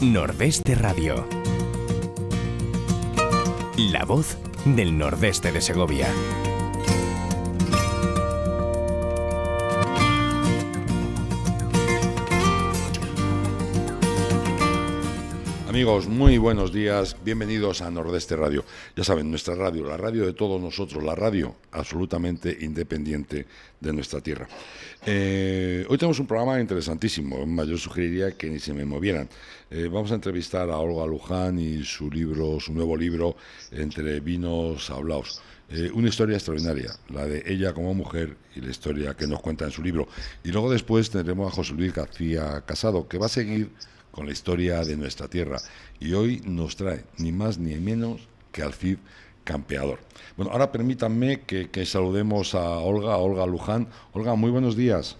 Nordeste Radio. La voz del nordeste de Segovia. Amigos, muy buenos días, bienvenidos a Nordeste Radio. Ya saben, nuestra radio, la radio de todos nosotros, la radio absolutamente independiente de nuestra tierra. Hoy tenemos un programa interesantísimo, yo sugeriría que ni se me movieran. Vamos a entrevistar a Olga Luján y su nuevo libro, Entre vinos hablaos. Una historia extraordinaria, la de ella como mujer y la historia que nos cuenta en su libro. Y luego después tendremos a José Luis García Casado, que va a seguir con la historia de nuestra tierra. Y hoy nos trae ni más ni menos que al Cid Campeador. Bueno, ahora permítanme que saludemos a Olga Luján. Olga, muy buenos días.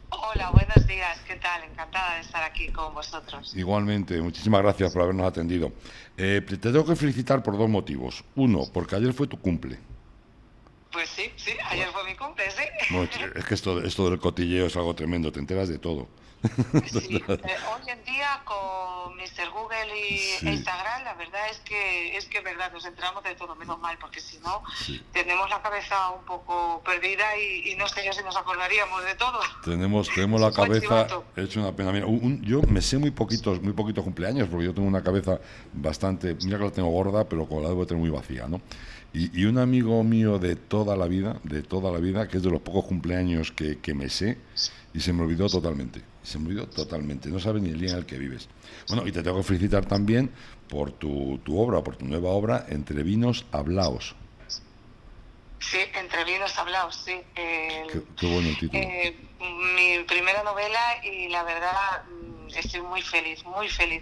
Hola, buenos días. ¿Qué tal? Encantada de estar aquí con vosotros. Igualmente, muchísimas gracias por habernos atendido. Te tengo que felicitar por dos motivos. Uno, porque ayer fue tu cumple. Pues sí, ayer fue mi cumple, sí. Bueno, es que esto del cotilleo es algo tremendo, te enteras de todo. Sí, hoy en día con Mr. Google e Instagram, la verdad es que verdad, nos enteramos de todo, menos mal, porque si no, tenemos la cabeza un poco perdida y no sé yo si nos acordaríamos de todo. Tenemos la cabeza hecho una pena. Mira, yo me sé muy poquitos cumpleaños, porque yo tengo una cabeza bastante, mira que la tengo gorda, pero la debo tener muy vacía, ¿no? Y un amigo mío de toda la vida, que es de los pocos cumpleaños que me sé, y se me olvidó totalmente, no sabe ni el día en el que vives. Bueno, y te tengo que felicitar también por tu obra, por tu nueva obra, Entre vinos hablaos. Sí, Entre vinos hablaos, sí. Qué bueno el título. Mi primera novela y la verdad estoy muy feliz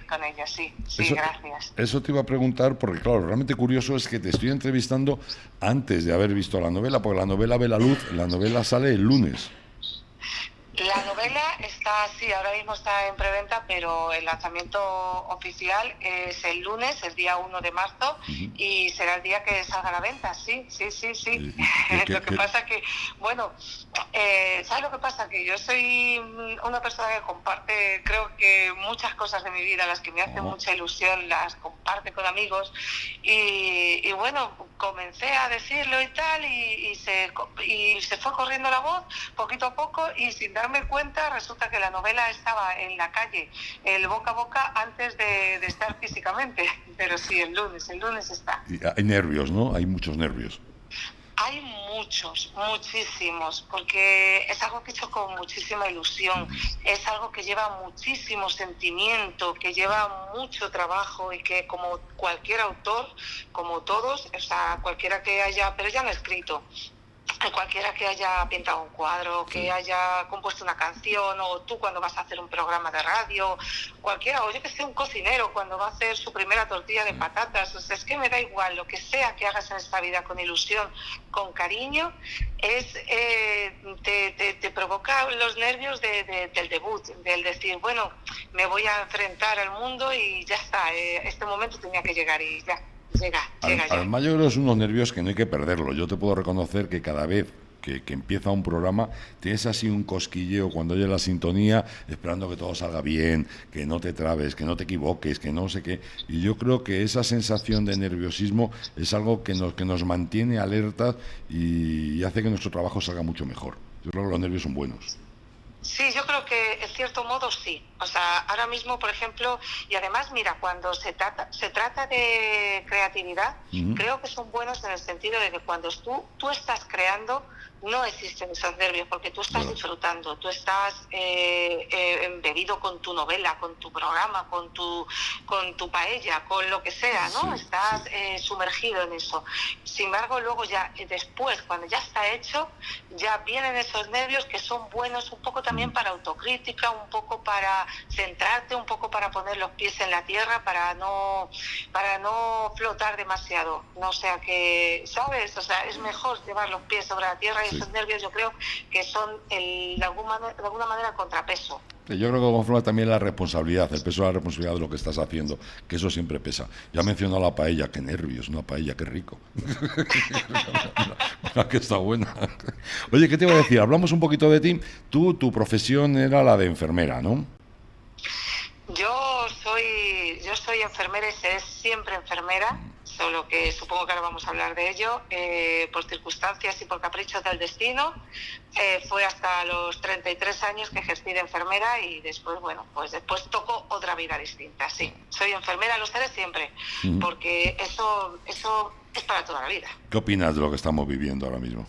con ella, sí, gracias. Eso te iba a preguntar porque, claro, realmente curioso es que te estoy entrevistando antes de haber visto la novela, porque la novela ve la luz, la novela sale el lunes. La novela ahora mismo está en preventa, pero el lanzamiento oficial es el lunes, el día 1 de marzo, y será el día que salga a la venta, sí. Lo que pasa que, bueno, ¿sabes lo que pasa? Que yo soy una persona que comparte, creo que muchas cosas de mi vida, las que me hacen mucha ilusión, las comparte con amigos, y bueno, comencé a decirlo y tal, y se fue corriendo la voz, poquito a poco, y sin darme cuenta, resulta que la novela estaba en la calle, el boca a boca, antes de estar físicamente. Pero sí, el lunes está. Y hay nervios, ¿no? Hay muchos nervios. Hay muchísimos, porque es algo que he hecho con muchísima ilusión, es algo que lleva muchísimo sentimiento, que lleva mucho trabajo y que como cualquier autor, como todos, o sea, cualquiera que haya, pero ya no escrito, cualquiera que haya pintado un cuadro, que haya compuesto una canción, o tú cuando vas a hacer un programa de radio, cualquiera, o yo que sé, un cocinero cuando va a hacer su primera tortilla de patatas, o sea, es que me da igual, lo que sea que hagas en esta vida con ilusión, con cariño, te provoca los nervios del debut, del decir, bueno, me voy a enfrentar al mundo y ya está, este momento tenía que llegar y ya. Llega. Además, yo creo que son unos nervios que no hay que perderlo. Yo te puedo reconocer que cada vez que empieza un programa tienes así un cosquilleo cuando oyes la sintonía, esperando que todo salga bien, que no te trabes, que no te equivoques, que no sé qué. Y yo creo que esa sensación de nerviosismo es algo que nos mantiene alertas y hace que nuestro trabajo salga mucho mejor. Yo creo que los nervios son buenos. Sí, yo creo que en cierto modo sí. O sea, ahora mismo, por ejemplo, y además, mira, cuando se trata de creatividad, creo que son buenos en el sentido de que cuando tú estás creando, no existen esos nervios, porque tú estás disfrutando, tú estás embebido con tu novela, con tu programa, con tu paella, con lo que sea, ¿no? Estás sumergido en eso. Sin embargo, luego ya después, cuando ya está hecho, ya vienen esos nervios que son buenos un poco también para autocrítica, un poco para centrarte, un poco para poner los pies en la tierra, para no flotar demasiado. No, o sea que, ¿sabes? O sea, es mejor llevar los pies sobre la tierra y esos nervios yo creo que son de alguna manera contrapeso. Yo creo que conforma también la responsabilidad, el peso de la responsabilidad de lo que estás haciendo, que eso siempre pesa. Ya mencionó la paella, qué nervios, una paella, qué rico. Mira que está buena. Oye, ¿qué te iba a decir? Hablamos un poquito de ti. Tu profesión era la de enfermera, ¿no? Yo soy enfermera y seré siempre enfermera, solo que supongo que ahora vamos a hablar de ello, por circunstancias y por caprichos del destino. Fue hasta los 33 años que ejercí de enfermera y después, bueno, pues después tocó otra vida distinta. Sí, soy enfermera, lo seré siempre, porque eso es para toda la vida. ¿Qué opinas de lo que estamos viviendo ahora mismo?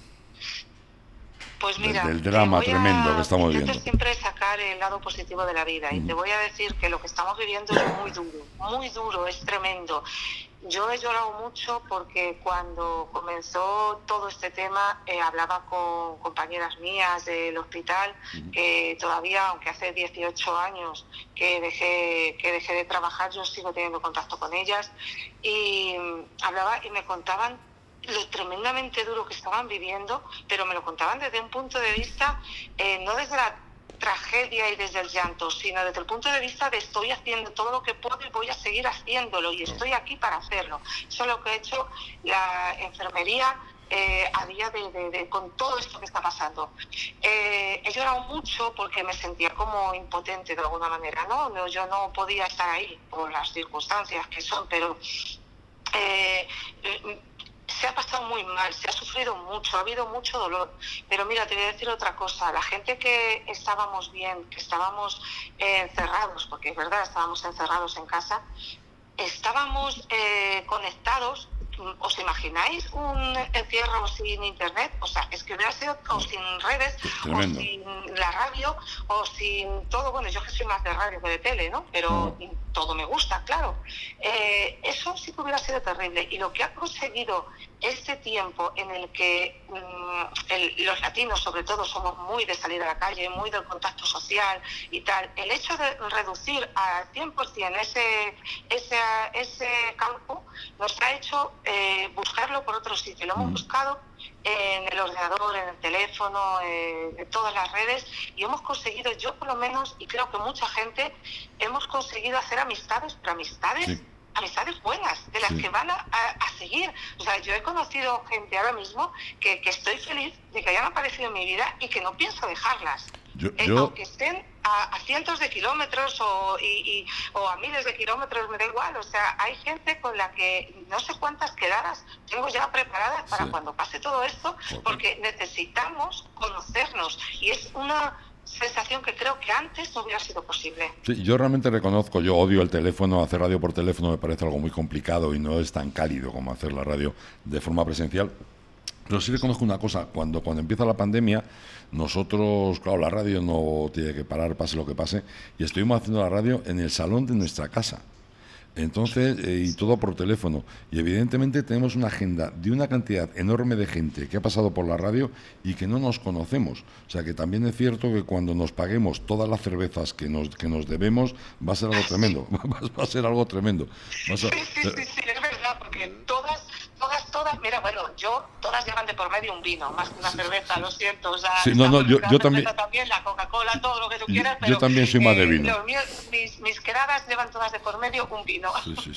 Pues mira, del drama tremendo que estamos viviendo. Intento siempre sacar el lado positivo de la vida y te voy a decir que lo que estamos viviendo es muy duro, es tremendo. Yo he llorado mucho porque cuando comenzó todo este tema hablaba con compañeras mías del hospital que todavía, aunque hace 18 años que dejé de trabajar, yo sigo teniendo contacto con ellas y hablaba y me contaban lo tremendamente duro que estaban viviendo, pero me lo contaban desde un punto de vista, no desde la tragedia y desde el llanto, sino desde el punto de vista de estoy haciendo todo lo que puedo y voy a seguir haciéndolo y estoy aquí para hacerlo. Eso es lo que ha hecho la enfermería a día con todo esto que está pasando. He llorado mucho porque me sentía como impotente de alguna manera, ¿no? Yo no podía estar ahí por las circunstancias que son, pero se ha pasado muy mal, se ha sufrido mucho, ha habido mucho dolor. Pero mira, te voy a decir otra cosa. La gente que estábamos bien, que estábamos encerrados, porque es verdad, estábamos encerrados en casa, estábamos conectados. ¿Os imagináis un encierro sin internet? O sea, es que hubiera sido o sin redes, Tremendo. o sin la radio, o sin todo. Bueno, yo que soy más de radio que de tele, ¿no? Pero todo me gusta, claro. Eso sí que hubiera sido terrible. Y lo que ha conseguido este tiempo en el que los latinos, sobre todo, somos muy de salir a la calle, muy del contacto social y tal, el hecho de reducir al 100% ese campo nos ha hecho buscarlo por otro sitio. Lo hemos buscado en el ordenador, en el teléfono, en todas las redes, y hemos conseguido, yo por lo menos, y creo que mucha gente, hemos conseguido hacer amistades, pero amistades buenas, de las que van a seguir. O sea, yo he conocido gente ahora mismo que estoy feliz de que hayan aparecido en mi vida y que no pienso dejarlas. Aunque estén a cientos de kilómetros o a miles de kilómetros, me da igual. O sea, hay gente con la que no sé cuántas quedadas tengo ya preparadas para cuando pase todo esto, porque necesitamos conocernos y es una sensación que creo que antes no hubiera sido posible. Sí, yo realmente reconozco, yo odio el teléfono, hacer radio por teléfono me parece algo muy complicado y no es tan cálido como hacer la radio de forma presencial. Pero sí reconozco una cosa, cuando empieza la pandemia, nosotros, claro, la radio no tiene que parar, pase lo que pase, y estuvimos haciendo la radio en el salón de nuestra casa. Entonces, y todo por teléfono. Y evidentemente tenemos una agenda de una cantidad enorme de gente que ha pasado por la radio y que no nos conocemos. O sea que también es cierto que cuando nos paguemos todas las cervezas que nos debemos, va a ser algo tremendo. Va a ser algo tremendo. Sí, es verdad, porque todas, mira, bueno, todas llevan de por medio un vino, más que una cerveza, lo siento. O sea, sí, yo también. La Coca-Cola, todo lo que tú quieras, pero yo también soy más de vino. Mis quedadas llevan todas de por medio un vino. Sí.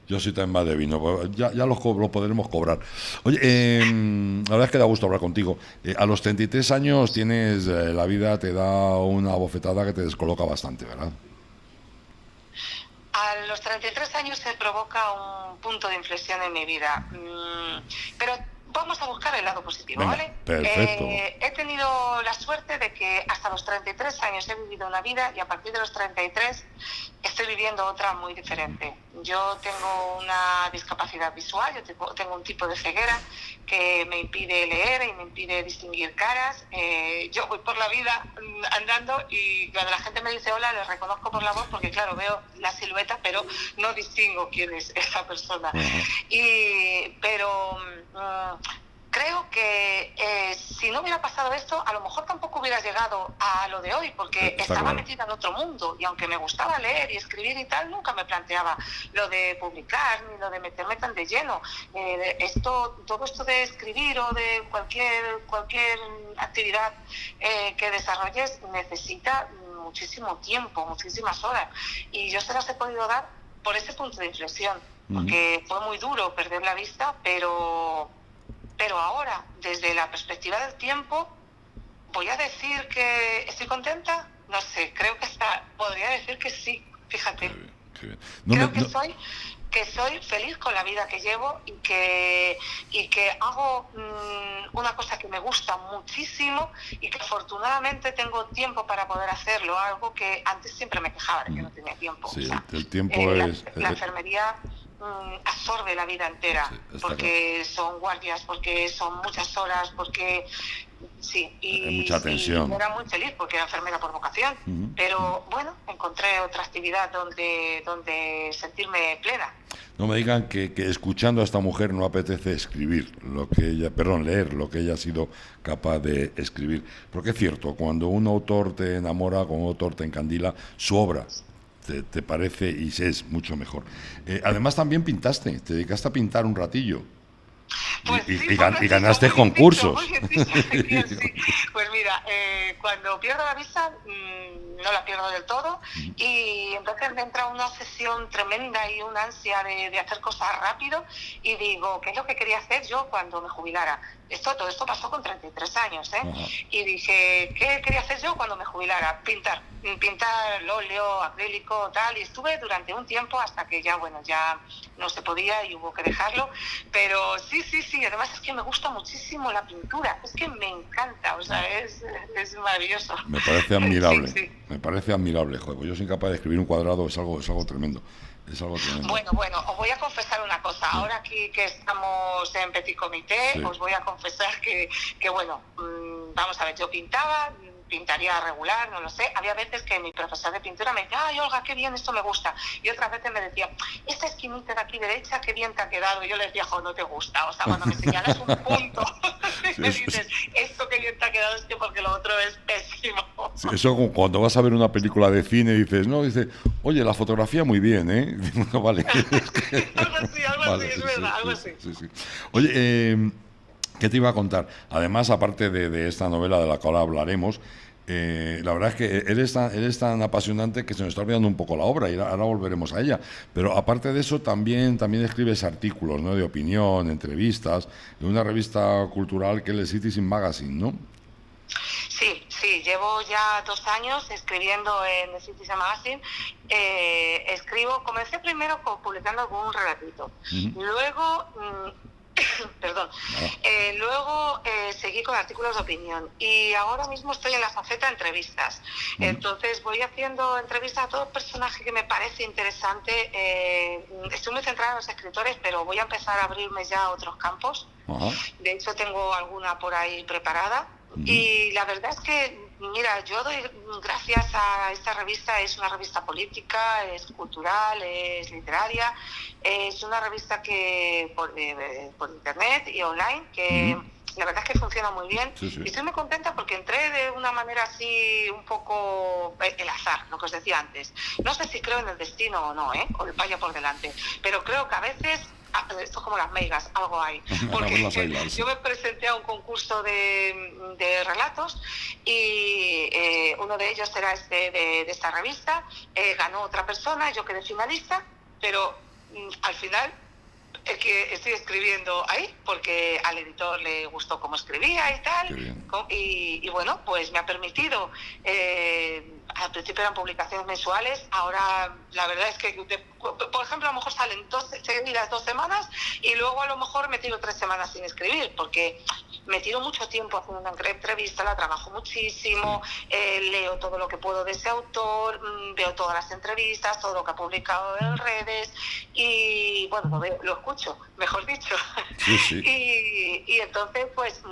Yo soy también más de vino. Ya lo podremos cobrar. Oye, la verdad es que da gusto hablar contigo. A los 33 años tienes, la vida te da una bofetada que te descoloca bastante, ¿verdad? A los 33 años se provoca un punto de inflexión en mi vida. Pero vamos a buscar el lado positivo, Venga, ¿vale? Perfecto. He tenido la suerte de que hasta los 33 años he vivido una vida y a partir de los 33 estoy viviendo otra muy diferente. Yo tengo una discapacidad visual, yo tengo un tipo de ceguera que me impide leer y me impide distinguir caras. Yo voy por la vida andando y cuando la gente me dice hola, les reconozco por la voz porque, claro, veo la silueta, pero no distingo quién es esa persona. Pero creo que si no hubiera pasado esto, a lo mejor tampoco hubiera llegado a lo de hoy, porque estaba metida en otro mundo y aunque me gustaba leer y escribir y tal, nunca me planteaba lo de publicar ni lo de meterme tan de lleno. Todo esto de escribir o de cualquier actividad que desarrolles necesita muchísimo tiempo, muchísimas horas, y yo se las he podido dar por ese punto de inflexión, porque fue muy duro perder la vista, pero ahora, desde la perspectiva del tiempo, ¿voy a decir que estoy contenta? No sé, creo que podría decir que sí, fíjate. Qué bien. Creo que soy feliz con la vida que llevo y que hago una cosa que me gusta muchísimo y que afortunadamente tengo tiempo para poder hacerlo, algo que antes siempre me quejaba de que no tenía tiempo. Sí, o sea, el tiempo es... la enfermería absorbe la vida entera, Sí, porque son guardias, porque son muchas horas, porque sí, hay mucha tensión. y era muy feliz porque era enfermera por vocación, pero bueno, encontré otra actividad donde sentirme plena. No me digan que escuchando a esta mujer no apetece escribir leer lo que ella ha sido capaz de escribir. Porque es cierto, cuando un autor te enamora, cuando un autor te encandila, su obra te parece y es mucho mejor. Además también pintaste, te dedicaste a pintar un ratillo. Pues sí, Y ganaste concursos. Sí. Pues mira, cuando pierdo la vista, no la pierdo del todo, y entonces me entra una obsesión tremenda y una ansia de hacer cosas rápido, y digo, ¿qué es lo que quería hacer yo cuando me jubilara? Todo esto pasó con 33 años, ¿eh? Ajá. Y dije, ¿qué quería hacer yo cuando me jubilara? Pintar el óleo, acrílico, tal, y estuve durante un tiempo hasta que ya no se podía y hubo que dejarlo, pero sí, además es que me gusta muchísimo la pintura, es que me encanta, o sea, es maravilloso. Me parece admirable, Sí. me parece admirable, joder, pues yo soy incapaz de escribir un cuadrado, es algo tremendo. Es algo tremendo. Bueno, os voy a confesar una cosa. Ahora aquí que estamos en Petit Comité, os voy a confesar que bueno, vamos a ver, yo pintaría regular, no lo sé. Había veces que mi profesor de pintura me decía, ay, Olga, qué bien, esto me gusta. Y otras veces me decía, esta esquinita de aquí derecha, qué bien te ha quedado. Y yo le decía, jo, no te gusta. O sea, cuando me señalas un punto y me dices, esto qué bien te ha quedado, es que porque lo otro es pésimo. Sí, eso cuando vas a ver una película de cine dices, oye, la fotografía muy bien, ¿eh? No, vale. Algo así, es verdad, algo así. Sí. Oye, ¿qué te iba a contar? Además, aparte de esta novela de la cual hablaremos, la verdad es que eres tan apasionante que se nos está olvidando un poco la obra y ahora volveremos a ella. Pero aparte de eso, también escribes artículos, ¿no? De opinión, entrevistas, en una revista cultural que es el Citizen Magazine, ¿no? Sí, llevo ya 2 años escribiendo en el Citizen Magazine. Comencé primero publicando algún relatito. Luego... Perdón. Luego seguí con artículos de opinión y ahora mismo estoy en la faceta de entrevistas. Entonces voy haciendo entrevistas a todo personaje que me parece interesante. Estoy muy centrada en los escritores, pero voy a empezar a abrirme ya a otros campos. De hecho, tengo alguna por ahí preparada. Y la verdad es que, mira, yo doy gracias a esta revista. Es una revista política, es cultural, es literaria, es una revista que por internet y online, que la verdad es que funciona muy bien. Sí. Y estoy muy contenta porque entré de una manera así un poco el azar, lo que os decía antes. No sé si creo en el destino o no, o el vaya por delante, pero creo que a veces... esto es como las meigas, algo hay. Porque yo me presenté a un concurso de relatos y uno de ellos era de esta revista, ganó otra persona, yo quedé finalista, pero al final es que estoy escribiendo ahí porque al editor le gustó cómo escribía y tal, y bueno, pues me ha permitido, al principio eran publicaciones mensuales, ahora la verdad es que, por ejemplo, a lo mejor salen 2 semanas y luego a lo mejor me tiro 3 semanas sin escribir, porque me tiro mucho tiempo haciendo una entrevista, la trabajo muchísimo, leo todo lo que puedo de ese autor, veo todas las entrevistas, todo lo que ha publicado en redes y bueno, lo escucho, mejor dicho. Sí. Y entonces pues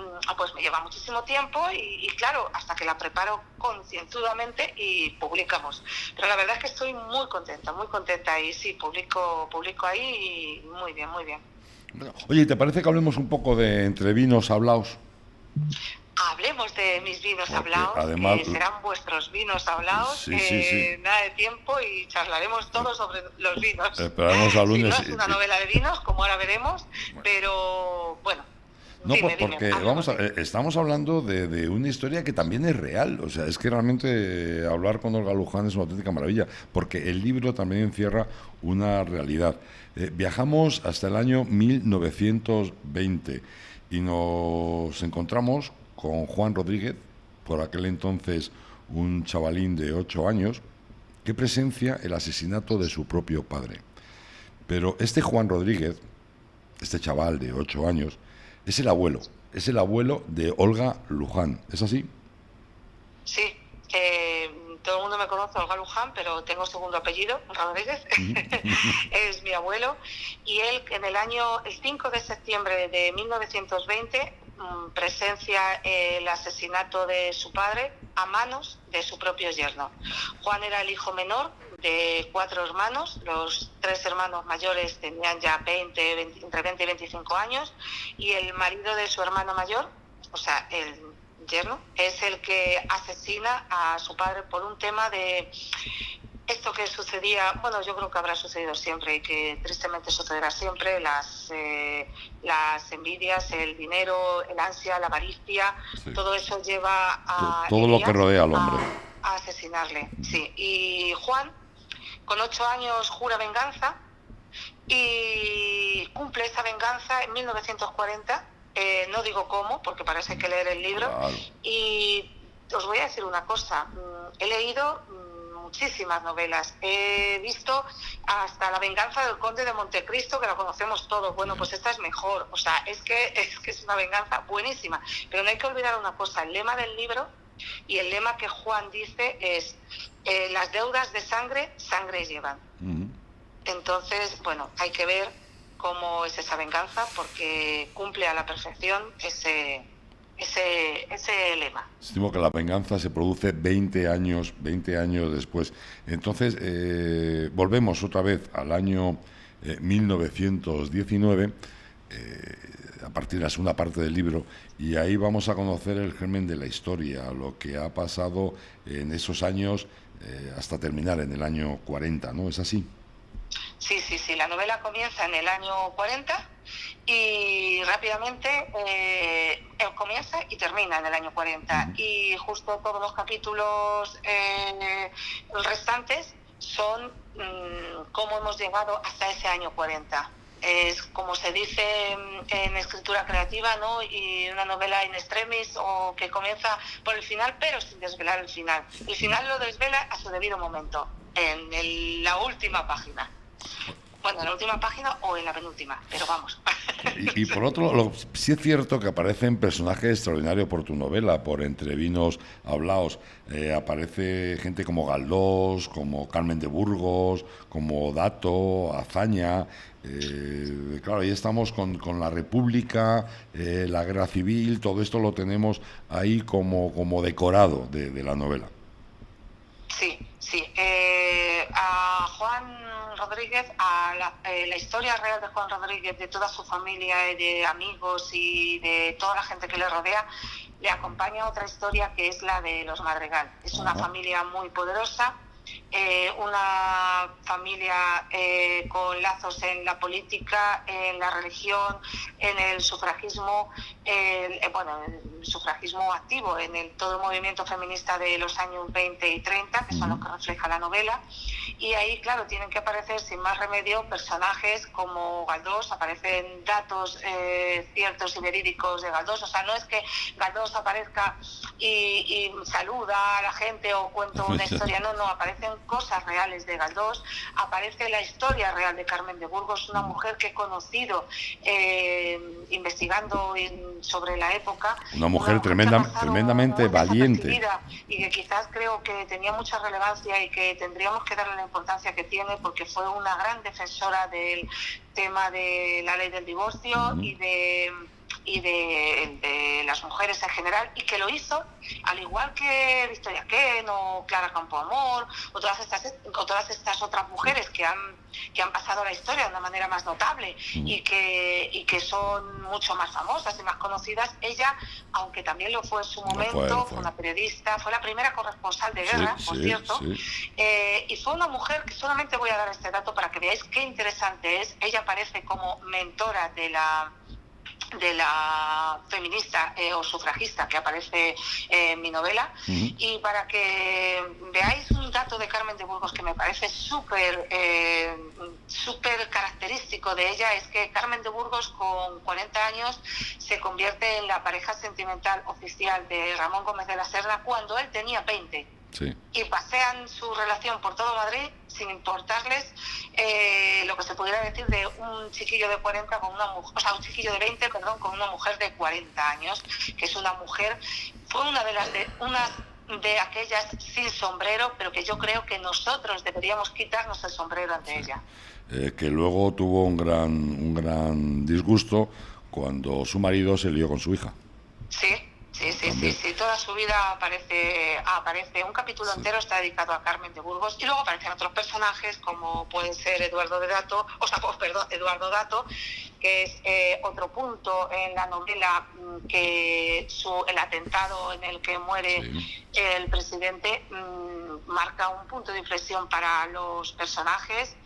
me lleva muchísimo tiempo y claro, hasta que la preparo concienzudamente y publicamos. Pero la verdad es que estoy muy contenta y sí, publico ahí y muy bien. Oye, ¿te parece que hablemos un poco de Entre Vinos Hablaos? Hablemos de mis vinos hablados, además, que serán vuestros vinos hablados, sí. Nada de tiempo y charlaremos todo sobre los vinos. Esperamos al lunes. Si no es una novela de vinos, como ahora veremos, pero bueno. No, porque vamos estamos hablando de una historia que también es real. O sea, es que realmente hablar con Olga Luján es una auténtica maravilla, porque el libro también encierra una realidad. Viajamos hasta el año 1920 y nos encontramos con Juan Rodríguez, por aquel entonces un chavalín de 8 años, que presencia el asesinato de su propio padre. Pero este Juan Rodríguez, este chaval de 8 años, es el abuelo de Olga Luján. ¿Es así? Sí, todo el mundo me conoce, Olga Luján, pero tengo segundo apellido, Rodríguez, es mi abuelo, y él el 5 de septiembre de 1920 presencia el asesinato de su padre a manos de su propio yerno. Juan era el hijo menor de 4 hermanos, los 3 hermanos mayores tenían ya entre 20 y 25 años, y el marido de su hermano mayor, o sea, el yerno, es el que asesina a su padre por un tema de esto que sucedía, bueno, yo creo que habrá sucedido siempre y que tristemente sucederá siempre, las envidias, el dinero, el ansia, la avaricia, sí. Todo eso lleva a todo lo que rodea al hombre a asesinarle, sí. Y Juan, con 8 años, jura venganza y cumple esa venganza en 1940. No digo cómo, porque para eso hay que leer el libro. Claro. Y os voy a decir una cosa, he leído muchísimas novelas, he visto hasta La venganza del conde de Montecristo, que la conocemos todos. Bueno, pues esta es mejor, o sea, es que es una venganza buenísima. Pero no hay que olvidar una cosa, el lema del libro y el lema que Juan dice es las deudas de sangre, sangre llevan. Entonces, bueno, hay que ver cómo es esa venganza, porque cumple a la perfección ese lema. Estimo que la venganza se produce 20 años después. Entonces, volvemos otra vez al año 1919, a partir de la segunda parte del libro, y ahí vamos a conocer el germen de la historia, lo que ha pasado en esos años hasta terminar en el año 40, ¿no? ¿Es así? Sí, la novela comienza en el año 40 y rápidamente comienza y termina en el año 40. Y justo todos los capítulos restantes son cómo hemos llegado hasta ese año 40. Es como se dice en escritura creativa, ¿no? Y una novela in extremis, o que comienza por el final pero sin desvelar el final. El final lo desvela a su debido momento, en la última página. Bueno, en la última página o en la penúltima, pero vamos. Y por otro, sí es cierto que aparecen personajes extraordinarios por tu novela, por Entre vinos hablaos. Aparece gente como Galdós, como Carmen de Burgos, como Dato, Azaña. Claro, ahí estamos con la República, la Guerra Civil, todo esto lo tenemos ahí como decorado de la novela. Sí. A Juan Rodríguez, a la historia real de Juan Rodríguez, de toda su familia, de amigos y de toda la gente que le rodea, le acompaña otra historia que es la de los Madrigal. Es una familia muy poderosa, una familia con lazos en la política, en la religión, en el sufragismo, el sufragismo activo, en todo el movimiento feminista de los años 20 y 30, que son los que refleja la novela. Y ahí, claro, tienen que aparecer sin más remedio personajes como Galdós, aparecen datos ciertos y verídicos de Galdós. O sea, no es que Galdós aparezca y saluda a la gente o cuenta una historia, no, aparecen cosas reales de Galdós, aparece la historia real de Carmen de Burgos, una mujer que he conocido investigando sobre la época. Una mujer tremendamente valiente. Y que quizás creo que tenía mucha relevancia y que tendríamos que darle la importancia que tiene, porque fue una gran defensora del tema de la ley del divorcio y de las mujeres en general, y que lo hizo al igual que Victoria Kent o Clara Campoamor o todas estas otras mujeres que han pasado la historia de una manera más notable y que son mucho más famosas y más conocidas. Ella, aunque también lo fue en su momento, fue una periodista, fue la primera corresponsal de guerra, por cierto, y fue una mujer que, solamente voy a dar este dato para que veáis qué interesante es. Ella aparece como mentora de la feminista o sufragista que aparece en mi novela, y para que veáis un dato de Carmen de Burgos que me parece súper característico de ella, es que Carmen de Burgos, con 40 años, se convierte en la pareja sentimental oficial de Ramón Gómez de la Serna cuando él tenía 20. Sí. Y pasean su relación por todo Madrid sin importarles lo que se pudiera decir de un chiquillo de 40 con una mujer, o sea, un chiquillo de 20, perdón, con una mujer de 40 años, que es una mujer, fue una de aquellas sin sombrero, pero que yo creo que nosotros deberíamos quitarnos el sombrero ante ella. Que luego tuvo un gran disgusto cuando su marido se lió con su hija. Sí, toda su vida aparece un capítulo entero está dedicado a Carmen de Burgos, y luego aparecen otros personajes como puede ser Eduardo Dato, que es otro punto en la novela, que el atentado en el que muere el presidente marca un punto de inflexión para los personajes.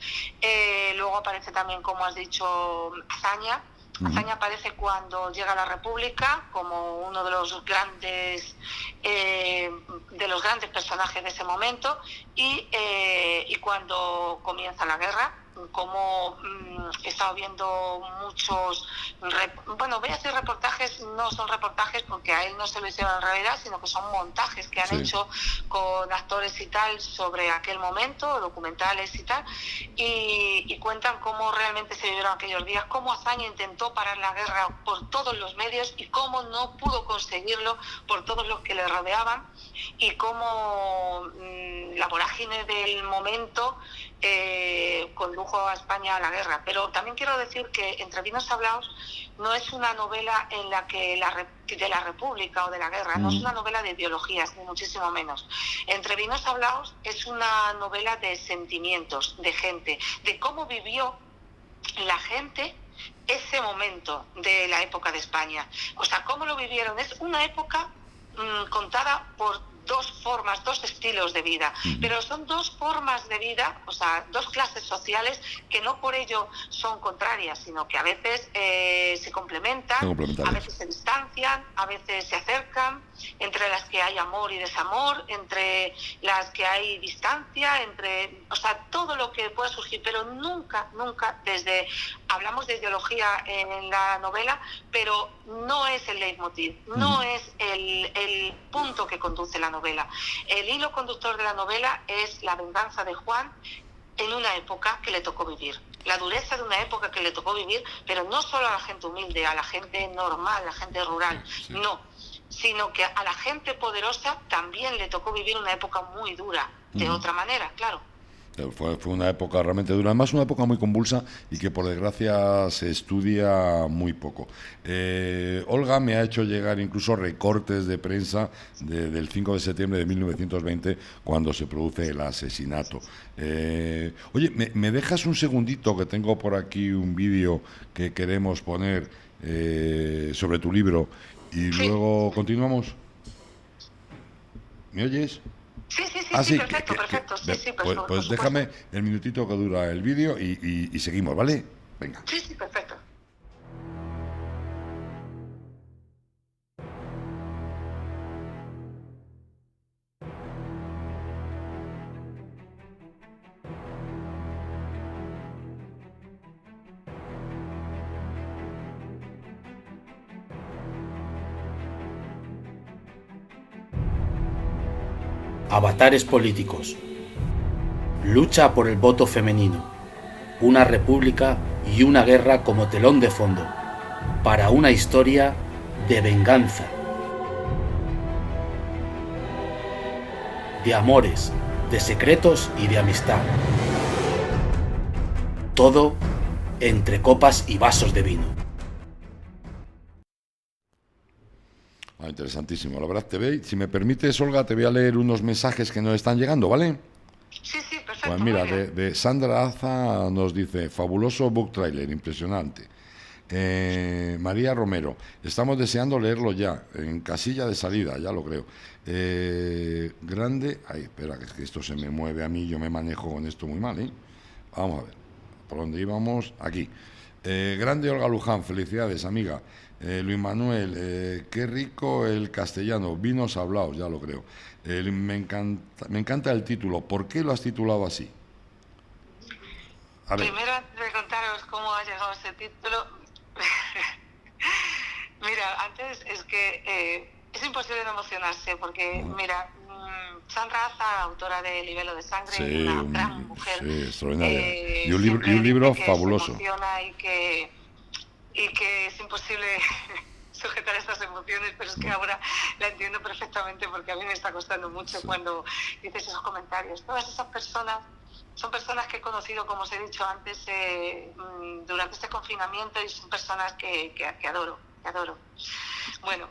Luego aparece también, como has dicho, Azaña. Azaña aparece cuando llega a la República como uno de los grandes personajes de ese momento, y cuando comienza la guerra, como he estado viendo muchos, voy a decir reportajes, no son reportajes porque a él no se lo hicieron en realidad, sino que son montajes que han hecho con actores y tal sobre aquel momento, documentales y tal, y cuentan cómo realmente se vivieron aquellos días, cómo Azaña intentó parar la guerra por todos los medios y cómo no pudo conseguirlo por todos los que le rodeaban, y cómo la vorágine del momento condujo a España a la guerra. Pero también quiero decir que Entre vinos hablaos no es una novela en la que de la República o de la guerra, no es una novela de ideologías, ni muchísimo menos. Entre vinos hablaos es una novela de sentimientos, de gente, de cómo vivió la gente ese momento de la época de España. O sea, cómo lo vivieron. Es una época contada por dos formas, dos estilos de vida, pero son dos formas de vida, o sea, dos clases sociales que no por ello son contrarias, sino que a veces se complementan, a veces se distancian, a veces se acercan, entre las que hay amor y desamor, entre las que hay distancia, o sea, todo lo que pueda surgir, pero nunca hablamos de ideología en la novela, pero no es el leitmotiv, no es el punto que conduce la novela. El hilo conductor de la novela es la venganza de Juan en una época que le tocó vivir. La dureza de una época que le tocó vivir, pero no solo a la gente humilde, a la gente normal, a la gente rural, no, sino que a la gente poderosa también le tocó vivir una época muy dura, de otra manera, claro. Fue una época realmente dura, además una época muy convulsa y que por desgracia se estudia muy poco. Olga me ha hecho llegar incluso recortes de prensa del 5 de septiembre de 1920, cuando se produce el asesinato. Oye, ¿me dejas un segundito, que tengo por aquí un vídeo que queremos poner sobre tu libro y luego continuamos? ¿Me oyes? Sí, perfecto. Perfecto. Pues déjame el minutito que dura el vídeo y seguimos, ¿vale? Venga. Sí, perfecto. Avatares políticos. Lucha por el voto femenino. Una república y una guerra como telón de fondo. Para una historia de venganza. De amores, de secretos y de amistad. Todo entre copas y vasos de vino. Interesantísimo, la verdad. Si me permites, Olga, te voy a leer unos mensajes que nos están llegando, ¿vale? Sí, perfecto. Pues mira, de Sandra Aza nos dice: fabuloso book trailer, impresionante. María Romero: estamos deseando leerlo ya, en casilla de salida, ya lo creo. Grande, ay, espera, que esto se me mueve a mí, yo me manejo con esto muy mal, ¿eh? Vamos a ver, ¿por dónde íbamos? Aquí. Grande Olga Luján, felicidades, amiga. Luis Manuel: qué rico el castellano, vinos hablaos, ya lo creo. Me encanta el título. ¿Por qué lo has titulado así? Primero, antes de contaros cómo ha llegado ese título, mira, antes es que es imposible no emocionarse, porque, mira, Sandra Aza, autora de Libelo de Sangre, Sí, una gran mujer. sí, extraordinaria. Y un siempre libro dice que fabuloso. se emociona y que es imposible sujetar estas emociones, pero es que ahora la entiendo perfectamente, porque a mí me está costando mucho cuando dices esos comentarios. Todas esas personas son personas que he conocido, como os he dicho antes, durante este confinamiento, y son personas que adoro, que adoro. Bueno,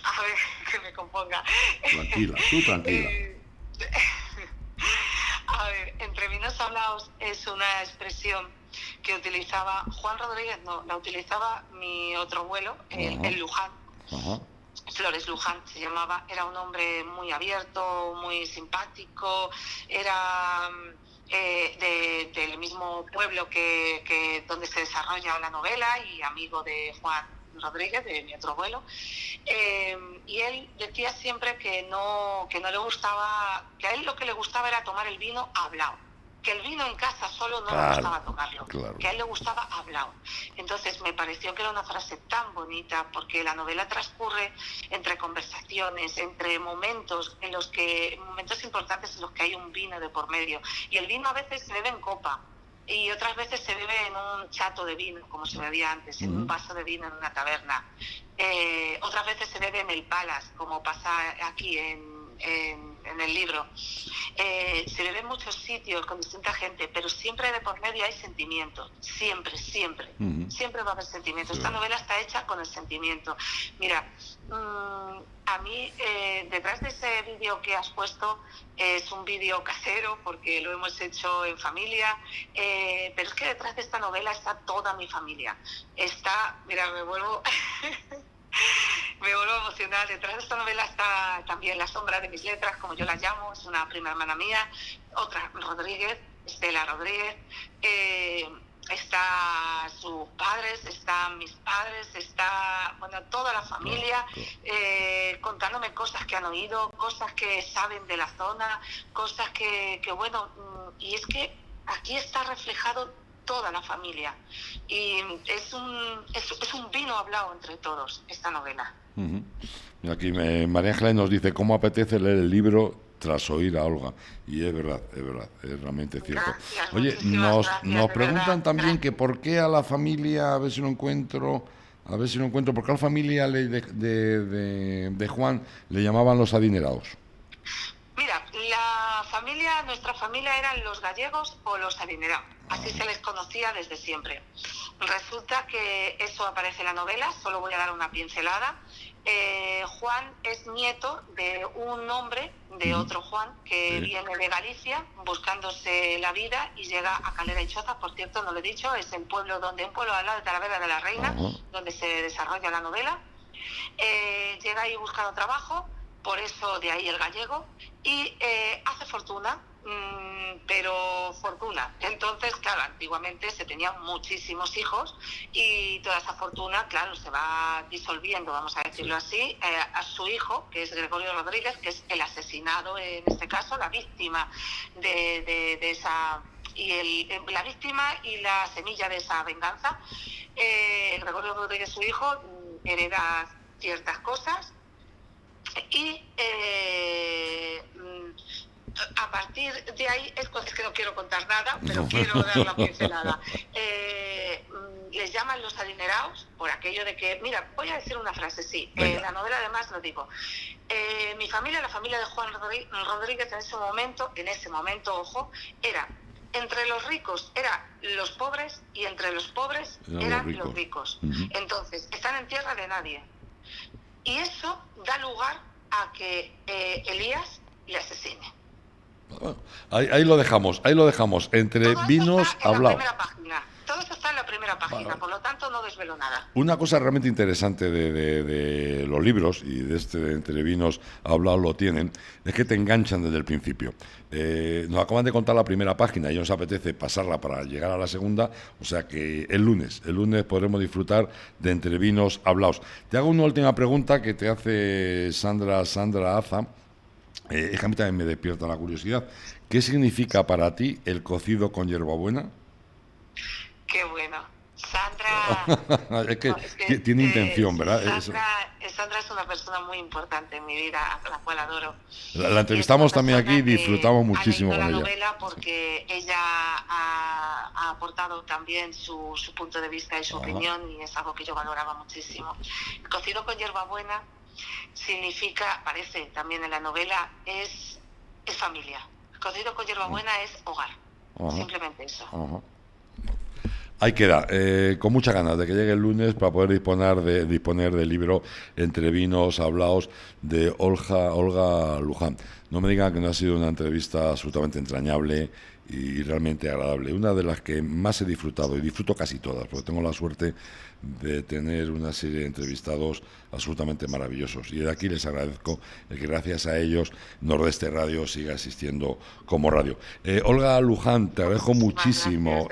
a ver, que me componga. Tranquila, tú tranquila. A ver, entre vinos hablaos es una expresión que utilizaba Juan Rodríguez, no, la utilizaba mi otro abuelo, el Luján. Ajá. Flores Luján se llamaba, era un hombre muy abierto, muy simpático, era del mismo pueblo que donde se desarrolla la novela, y amigo de Juan Rodríguez, de mi otro abuelo, y él decía siempre que no le gustaba, que a él lo que le gustaba era tomar el vino hablado, que el vino en casa solo no le gustaba tomarlo, que a él le gustaba hablado. Entonces me pareció que era una frase tan bonita, porque la novela transcurre entre conversaciones, entre momentos importantes en los que hay un vino de por medio, y el vino a veces se bebe en copa, y otras veces se bebe en un chato de vino, como se bebía antes, en un vaso de vino en una taberna. Otras veces se bebe en el Palace, como pasa aquí en el libro. Se bebe en muchos sitios con distinta gente, pero siempre de por medio hay sentimientos, siempre va a haber sentimientos. Esta novela está hecha con el sentimiento. Mira, a mí, detrás de ese vídeo que has puesto, es un vídeo casero, porque lo hemos hecho en familia, pero es que detrás de esta novela está toda mi familia. Mira, me vuelvo a emocionar. Detrás de esta novela está también La sombra de mis letras, como yo la llamo, es una prima hermana mía, otra Rodríguez, Estela Rodríguez, está sus padres, están mis padres, está, bueno, toda la familia, contándome cosas que han oído, cosas que saben de la zona, cosas que bueno, y es que aquí está reflejado toda la familia, y es un vino hablado entre todos, esta novela. Aquí María Ángeles nos dice cómo apetece leer el libro tras oír a Olga, y es verdad, es realmente cierto. Gracias, oye, nos preguntan también que por qué a la familia, a ver si lo encuentro, por qué a la familia de Juan le llamaban los adinerados. Mira, nuestra familia eran los gallegos o los adinerados, así se les conocía desde siempre. Resulta que eso aparece en la novela, solo voy a dar una pincelada. Juan es nieto de un hombre, de otro Juan, que viene de Galicia buscándose la vida y llega a Calera y Choza. Por cierto, no lo he dicho, es un pueblo al lado de Talavera de la Reina, donde se desarrolla la novela. Llega ahí buscando trabajo, por eso de ahí el gallego, y hace fortuna, pero fortuna. Entonces, claro, antiguamente se tenían muchísimos hijos, y toda esa fortuna, claro, se va disolviendo, vamos a decirlo así, a su hijo, que es Gregorio Rodríguez, que es el asesinado, en este caso, la víctima de esa... la víctima y la semilla de esa venganza. Gregorio Rodríguez, su hijo, hereda ciertas cosas, y a partir de ahí, es que no quiero contar nada, pero quiero dar la pincelada. Les llaman los adinerados por aquello de que, mira, voy a decir una frase, sí, en la novela además lo digo. Mi familia, la familia de Juan Rodríguez en ese momento, ojo, era entre los ricos eran los pobres, y entre los pobres eran los ricos. Entonces, están en tierra de nadie. Y eso da lugar a que Elías le asesine. Bueno, ahí lo dejamos, entre todo vinos hablados. Todo eso está en la primera página, por lo tanto no desvelo nada. Una cosa realmente interesante de los libros, y de Entre vinos hablados lo tienen, es que te enganchan desde el principio. Nos acaban de contar la primera página y nos apetece pasarla para llegar a la segunda, o sea que el lunes podremos disfrutar de Entre vinos hablados. Te hago una última pregunta que te hace Sandra Aza. Es que a mí también me despierta la curiosidad. ¿Qué significa para ti el cocido con hierbabuena? Qué bueno. Sandra Es que tiene intención, ¿verdad? Sandra es una persona muy importante en mi vida, a la cual adoro. La entrevistamos también aquí y disfrutamos muchísimo con ella. ella. La novela porque ella ha aportado también su punto de vista y su opinión, y es algo que yo valoraba muchísimo. Cocido con hierbabuena significa, aparece también en la novela, es familia. Cocido con hierbabuena es hogar. Simplemente eso. Ahí queda, con muchas ganas de que llegue el lunes para poder disponer del libro Entre vinos hablaos de Olga Luján. No me digan que no ha sido una entrevista absolutamente entrañable y realmente agradable. Una de las que más he disfrutado, y disfruto casi todas, porque tengo la suerte de tener una serie de entrevistados absolutamente maravillosos. Y de aquí les agradezco el que gracias a ellos Nordeste Radio siga existiendo como radio. Olga Luján, te agradezco muchísimo,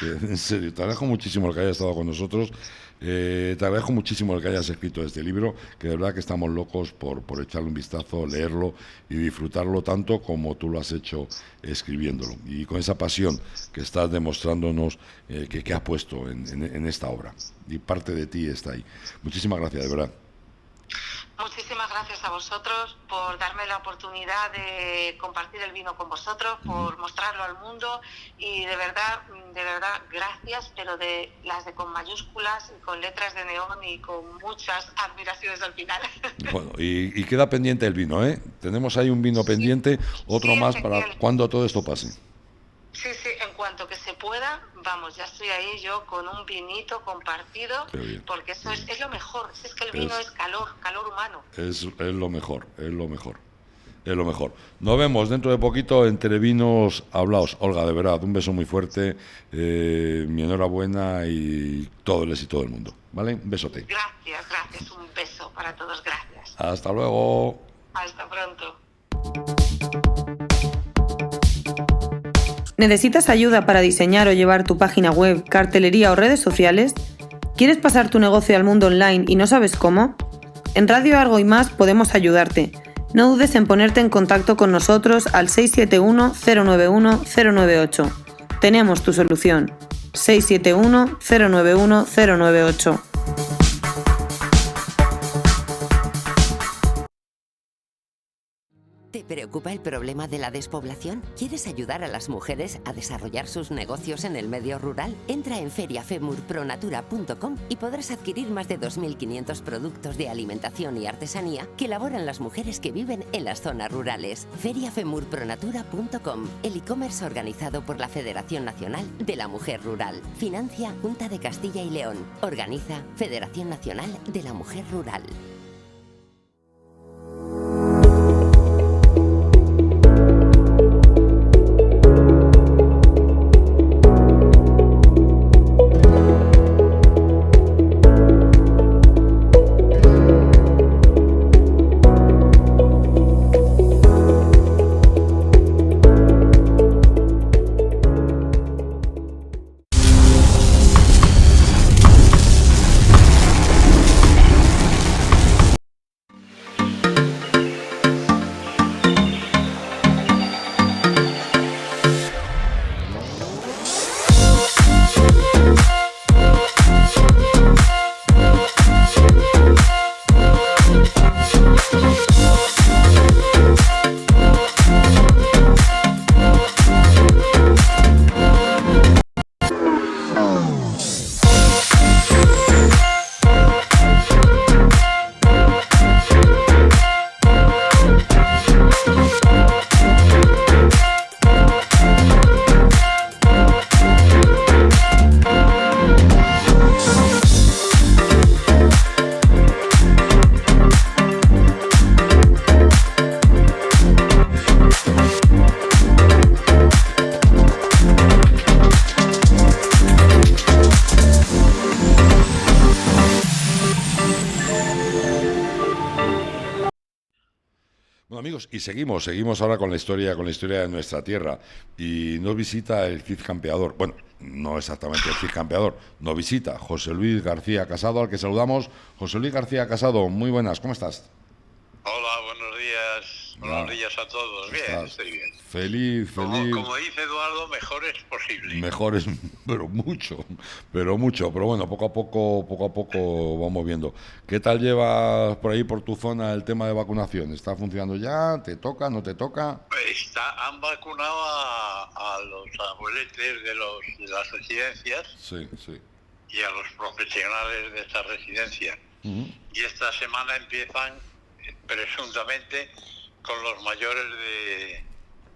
en serio, te agradezco muchísimo el que hayas estado con nosotros. Te agradezco muchísimo el que hayas escrito este libro, que de verdad que estamos locos por echarle un vistazo, leerlo y disfrutarlo tanto como tú lo has hecho escribiéndolo. Y con esa pasión que estás demostrándonos que has puesto en esta obra. Y parte de ti está ahí. Muchísimas gracias, de verdad. Muchísimas gracias a vosotros por darme la oportunidad de compartir el vino con vosotros, por mostrarlo al mundo, y de verdad, gracias, pero de las de con mayúsculas y con letras de neón y con muchas admiraciones al final. Bueno, y queda pendiente el vino, ¿eh? Tenemos ahí un vino pendiente, otro más para cuando todo esto pase. Sí, en cuanto que se pueda, vamos, ya estoy ahí yo con un vinito compartido, porque eso es lo mejor. Es que el vino es calor humano. Es lo mejor. Nos vemos dentro de poquito Entre vinos hablaos. Olga, de verdad, un beso muy fuerte, mi enhorabuena y todo el éxito del mundo, ¿vale? Un besote. Gracias, un beso para todos, gracias. Hasta luego. Hasta pronto. ¿Necesitas ayuda para diseñar o llevar tu página web, cartelería o redes sociales? ¿Quieres pasar tu negocio al mundo online y no sabes cómo? En Radio Argo y Más podemos ayudarte. No dudes en ponerte en contacto con nosotros al 671-091-098. Tenemos tu solución. 671-091-098. ¿Te preocupa el problema de la despoblación? ¿Quieres ayudar a las mujeres a desarrollar sus negocios en el medio rural? Entra en feriafemurpronatura.com y podrás adquirir más de 2.500 productos de alimentación y artesanía que elaboran las mujeres que viven en las zonas rurales. feriafemurpronatura.com, el e-commerce organizado por la Federación Nacional de la Mujer Rural. Financia Junta de Castilla y León. Organiza Federación Nacional de la Mujer Rural. Amigos, y seguimos ahora con la historia de nuestra tierra, y nos visita el Cid Campeador. Bueno, no exactamente el Cid Campeador, nos visita José Luis García Casado, al que saludamos. José Luis García Casado, muy buenas, ¿cómo estás? Hola, buenos días. Buenos días a todos. Bien, estoy bien. Feliz. Como dice Eduardo, mejor es posible. Mejor es, pero mucho. Pero bueno, poco a poco vamos viendo. ¿Qué tal llevas por ahí, por tu zona, el tema de vacunación? ¿Está funcionando ya? ¿Te toca? ¿No te toca? Han vacunado a los abueletes de las residencias. Sí. Y a los profesionales de estas residencias. Y esta semana empiezan, presuntamente, con los mayores de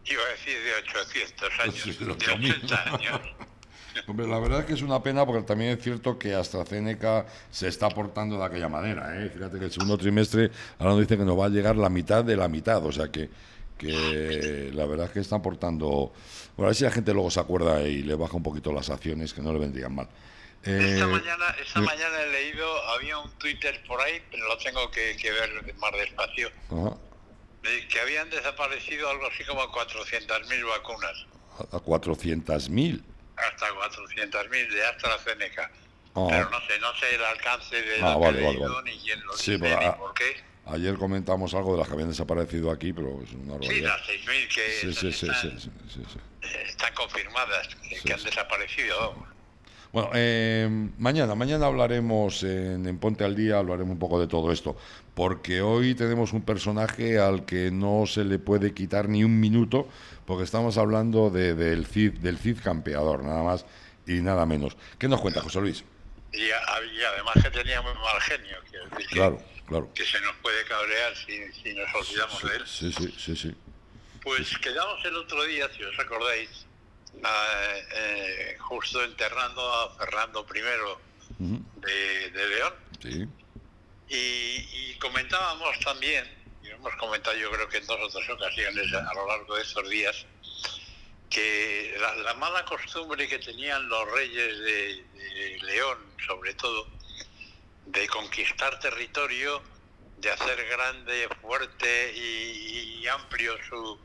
800 años, Sí, de 80 años. Hombre, la verdad es que es una pena porque también es cierto que AstraZeneca se está portando de aquella manera, ¿eh? Fíjate que el segundo trimestre ahora nos dice que nos va a llegar la mitad de la mitad, o sea que la verdad es que están portando... Bueno, a ver si la gente luego se acuerda y le baja un poquito las acciones, que no le vendrían mal. Esta mañana he leído, había un Twitter por ahí, pero lo tengo que ver más despacio, que habían desaparecido algo así como 400.000 vacunas. ¿A 400.000? Hasta 400.000 de AstraZeneca. Pero no sé el alcance de vale. ni quién lo sí, dice, ni por qué. Ayer comentamos algo de las que habían desaparecido aquí, pero es una barbaridad. Sí, las 6.000 que están confirmadas, que han desaparecido. Bueno, mañana hablaremos en Ponte al Día, hablaremos un poco de todo esto, porque hoy tenemos un personaje al que no se le puede quitar ni un minuto, porque estamos hablando del Cid campeador, nada más y nada menos. ¿Qué nos cuenta, José Luis? Y además que tenía muy mal genio, claro. Que se nos puede cabrear si nos olvidamos de él. Sí. Pues quedamos el otro día, si os acordáis, justo enterrando a Fernando I de León. Sí. Y comentábamos también, y lo hemos comentado yo creo que en 2 o 3 ocasiones a lo largo de estos días, que la mala costumbre que tenían los reyes de León, sobre todo, de conquistar territorio, de hacer grande, fuerte y amplio su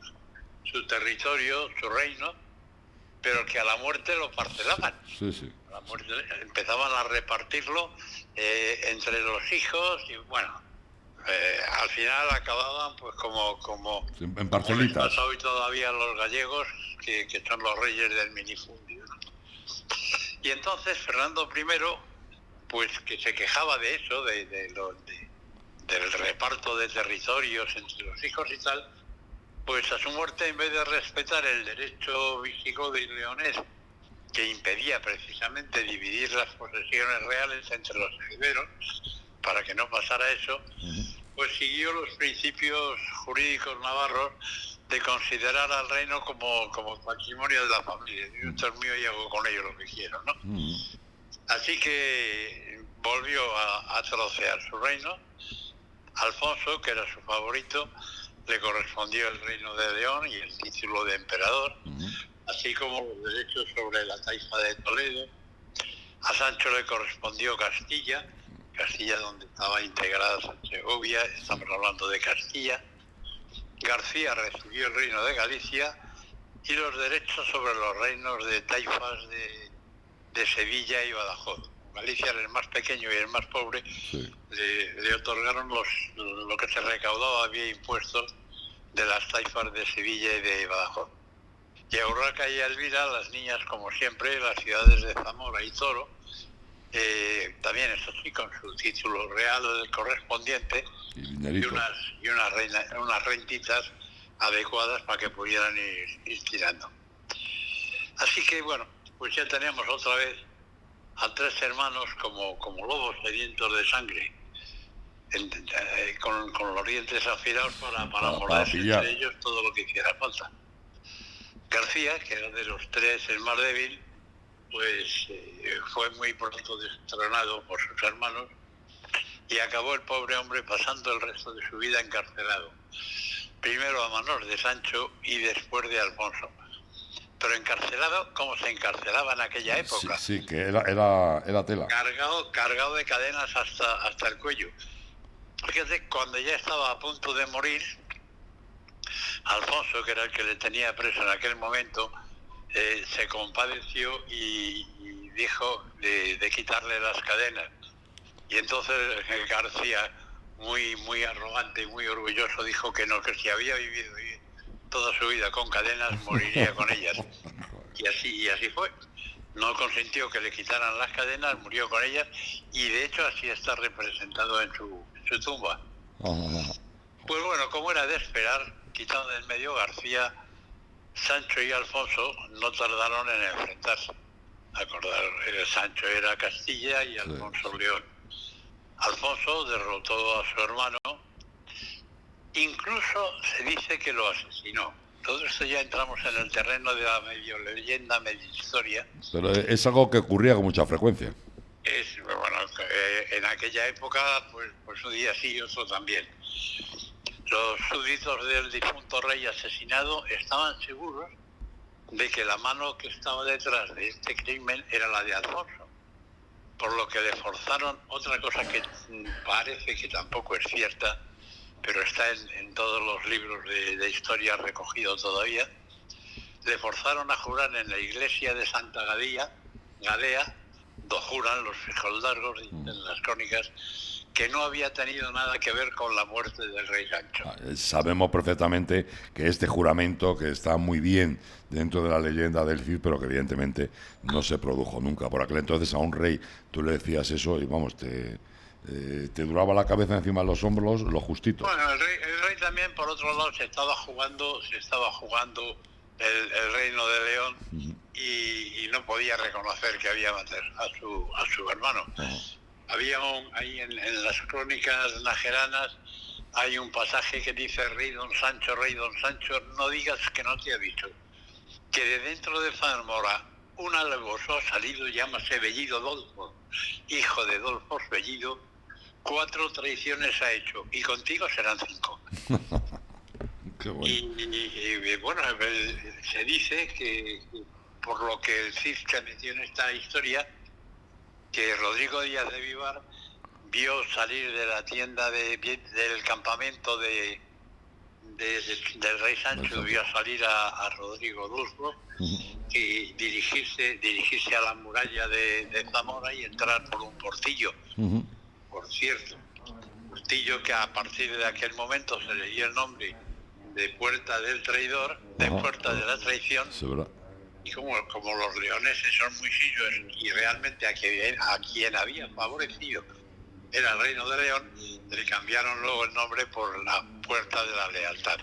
territorio, su reino, pero que a la muerte lo parcelaban. Sí. A la muerte empezaban a repartirlo entre los hijos y bueno, al final acababan pues como en parcelitas. Como les pasa hoy todavía a los gallegos, que son los reyes del minifundio, ¿no? Y entonces Fernando I, pues que se quejaba de eso, del reparto de territorios entre los hijos y tal, pues a su muerte, en vez de respetar el derecho visigodo y leonés, que impedía precisamente dividir las posesiones reales entre los herederos, para que no pasara eso, pues siguió los principios jurídicos navarros de considerar al reino como patrimonio de la familia. Esto es mío y hago con ello lo que quiero, ¿no? Así que volvió a trocear su reino. Alfonso, que era su favorito, le correspondió el reino de León y el título de emperador, así como los derechos sobre la taifa de Toledo. A Sancho le correspondió Castilla donde estaba integrada Segovia, estamos hablando de Castilla. García recibió el reino de Galicia y los derechos sobre los reinos de taifas de Sevilla y Badajoz. Galicia era el más pequeño y el más pobre, le otorgaron lo que se recaudaba vía impuestos de las taifas de Sevilla y de Badajoz. Y a Urraca y a Elvira, las niñas, como siempre, las ciudades de Zamora y Toro, también eso sí, con su título real correspondiente y unas rentitas adecuadas para que pudieran ir tirando. Así que bueno, pues ya tenemos otra vez a 3 hermanos como lobos sedientos de sangre, con los dientes afilados para morderse entre ellos todo lo que hiciera falta. García, que era de los 3 el más débil, pues fue muy pronto destronado por sus hermanos y acabó el pobre hombre pasando el resto de su vida encarcelado, primero a manos de Sancho y después de Alfonso. Pero encarcelado como se encarcelaba en aquella época. Sí, que era tela. Cargado de cadenas hasta el cuello. Fíjate, cuando ya estaba a punto de morir, Alfonso, que era el que le tenía preso en aquel momento, se compadeció y dijo de quitarle las cadenas. Y entonces García, muy arrogante y muy orgulloso, dijo que no, que si había vivido toda su vida con cadenas, moriría con ellas. Y así fue. No consintió que le quitaran las cadenas, murió con ellas, y de hecho así está representado en su tumba. Pues bueno, como era de esperar, quitando del medio García, Sancho y Alfonso no tardaron en enfrentarse. Acordar, Sancho era Castilla y Alfonso León. Alfonso derrotó a su hermano, incluso se dice que lo asesinó. Todo esto ya entramos en el terreno de la medio leyenda, medio historia. Pero es algo que ocurría con mucha frecuencia. Bueno, en aquella época, pues un día sí y otro también. Los súbditos del difunto rey asesinado estaban seguros de que la mano que estaba detrás de este crimen era la de Alfonso, por lo que le forzaron, otra cosa que parece que tampoco es cierta, pero está en todos los libros de historia recogido todavía, le forzaron a jurar en la iglesia de Santa Gadea, do juran los fijoldargos, dicen las crónicas, que no había tenido nada que ver con la muerte del rey Sancho. Sabemos perfectamente que este juramento, que está muy bien dentro de la leyenda del Cid, pero que evidentemente no se produjo nunca. Por aquel entonces a un rey tú le decías eso y vamos, te duraba la cabeza encima de los hombros lo justito. Bueno, el rey también, por otro lado, se estaba jugando el reino de León y no podía reconocer que había matado a su hermano. Había ahí en las crónicas najeranas hay un pasaje que dice: rey don Sancho, no digas que no te ha dicho que de dentro de Zamora un alevoso ha salido, llámase Bellido Dolfos, hijo de Dolfos Bellido, 4 traiciones ha hecho y contigo serán 5. Qué bueno. Y bueno, se dice que por lo que el Cid se metió en esta historia, que Rodrigo Díaz de Vivar vio salir de la tienda del campamento del rey Sancho, vio salir a Rodrigo Dulfo y dirigirse a la muralla de Zamora y entrar por un portillo. Por cierto, portillo que a partir de aquel momento se le dio el nombre de Puerta del Traidor, de Puerta de la Traición. Sí, ¿verdad? Y como los leoneses son muy sillos y realmente a quien había favorecido era el Reino de León, le cambiaron luego el nombre por la Puerta de la Lealtad.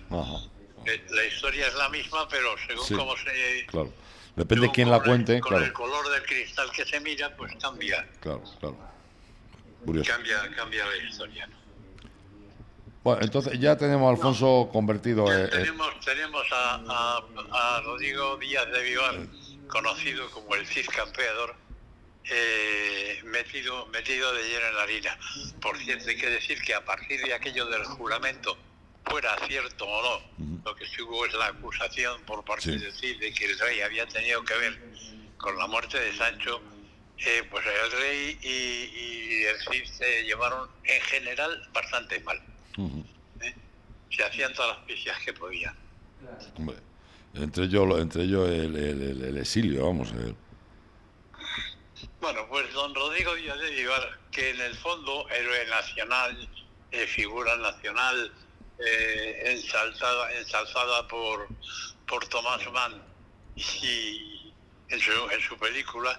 La historia es la misma, pero según cómo se... Claro. Depende de quién la cuente. Con el color del cristal que se mira, pues cambia. Claro. Curioso. Cambia la historia. Bueno, entonces ya tenemos a Alfonso convertido. Tenemos a Rodrigo Díaz de Vivar, conocido como el Cid Campeador, metido de lleno en la harina. Por cierto, hay que decir que a partir de aquello del juramento, fuera cierto o no, lo que sí hubo es la acusación por parte del Cid de que el rey había tenido que ver con la muerte de Sancho. Pues el rey y el Cid se llevaron en general bastante mal. Se hacían todas las picias que podían. Hombre, entre ellos el exilio, vamos a ver. Bueno, pues don Rodrigo Díaz de Vivar, que en el fondo héroe nacional, figura nacional, ensalzada por Tomás Mann y en su película,